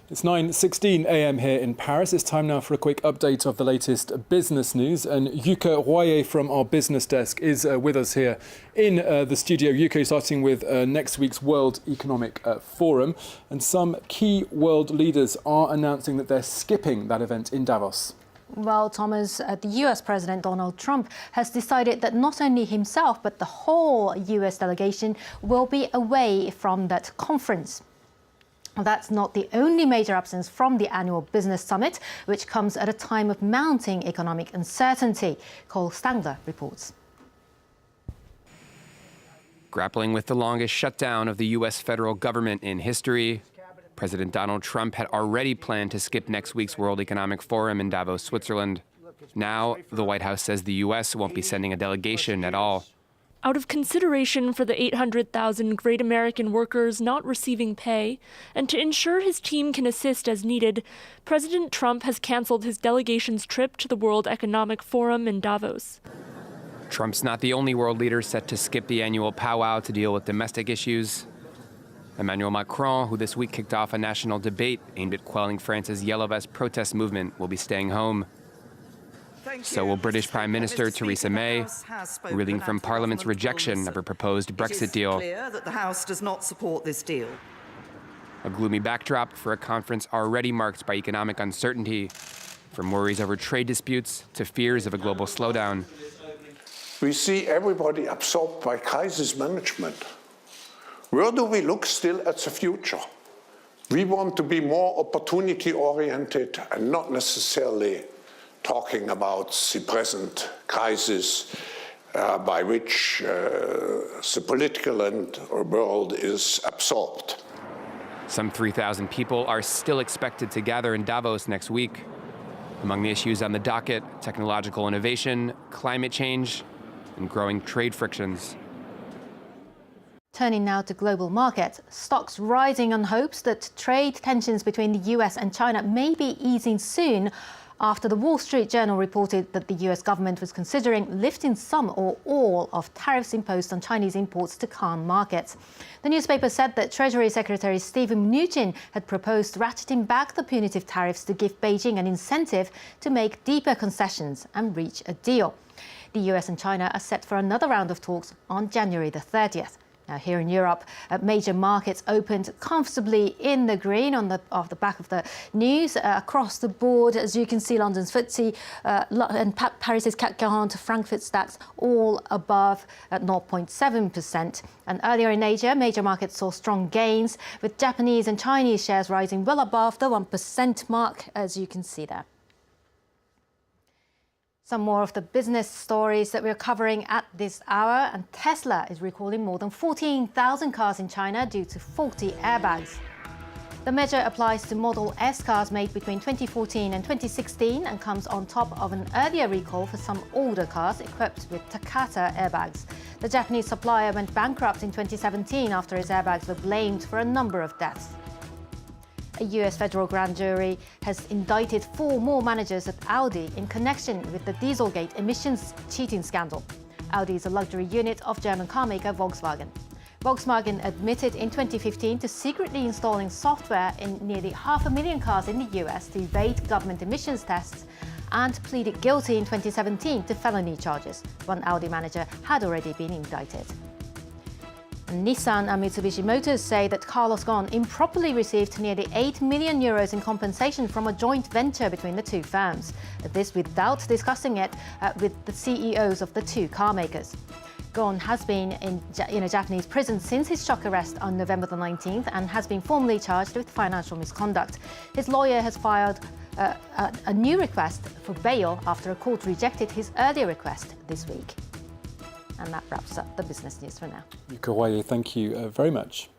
It's 9:16 a.m. here in Paris. It's time now for a quick update of the latest business news. And Yuka Royer from our business desk is with us here in the studio. Yuka, starting with next week's World Economic Forum. And some key world leaders are announcing that they're skipping that event in Davos. Well, Thomas, the US President Donald Trump has decided that not only himself, but the whole US delegation will be away from that conference. That's not the only major absence from the annual business summit, which comes at a time of mounting economic uncertainty. Cole Stangler reports. Grappling with the longest shutdown of the U.S. federal government in history, President Donald Trump had already planned to skip next week's World Economic Forum in Davos, Switzerland. Now, the White House says the U.S. won't be sending a delegation at all. Out of consideration for the 800,000 great American workers not receiving pay, and to ensure his team can assist as needed, President Trump has canceled his delegation's trip to the World Economic Forum in Davos. Trump's not the only world leader set to skip the annual powwow to deal with domestic issues. Emmanuel Macron, who this week kicked off a national debate aimed at quelling France's Yellow Vest protest movement, will be staying home. So will British Prime Minister Theresa May, reeling from Parliament's rejection of her proposed Brexit deal. It is clear that the House does not support this deal. A gloomy backdrop for a conference already marked by economic uncertainty, from worries over trade disputes to fears of a global slowdown. We see everybody absorbed by crisis management. Where do we look still at the future? We want to be more opportunity-oriented and not necessarily talking about the present crisis by which the political world is absorbed. Some 3,000 people are still expected to gather in Davos next week. Among the issues on the docket, technological innovation, climate change, and growing trade frictions. Turning now to global markets, stocks rising on hopes that trade tensions between the US and China may be easing soon, after the Wall Street Journal reported that the US government was considering lifting some or all of tariffs imposed on Chinese imports to calm markets. The newspaper said that Treasury Secretary Steven Mnuchin had proposed ratcheting back the punitive tariffs to give Beijing an incentive to make deeper concessions and reach a deal. The US and China are set for another round of talks on January the 30th. Now, here in Europe, major markets opened comfortably in the green off the back of the news. Across the board, as you can see, London's FTSE and Paris's CAC 40, Frankfurt's DAX, all above at 0.7%. And earlier in Asia, major markets saw strong gains, with Japanese and Chinese shares rising well above the 1% mark, as you can see there. Some more of the business stories that we're covering at this hour. And Tesla is recalling more than 14,000 cars in China due to faulty airbags. The measure applies to Model S cars made between 2014 and 2016 and comes on top of an earlier recall for some older cars equipped with Takata airbags. The Japanese supplier went bankrupt in 2017 after its airbags were blamed for a number of deaths. A US federal grand jury has indicted 4 more managers at Audi in connection with the Dieselgate emissions cheating scandal. Audi is a luxury unit of German carmaker Volkswagen. Volkswagen admitted in 2015 to secretly installing software in nearly 500,000 cars in the US to evade government emissions tests, and pleaded guilty in 2017 to felony charges. One Audi manager had already been indicted. Nissan and Mitsubishi Motors say that Carlos Ghosn improperly received nearly 8 million euros in compensation from a joint venture between the two firms. This without discussing it with the CEOs of the two car makers. Ghosn has been in a Japanese prison since his shock arrest on November the 19th and has been formally charged with financial misconduct. His lawyer has filed a new request for bail after a court rejected his earlier request this week. And that wraps up the business news for now. Yuka Royer, thank you very much.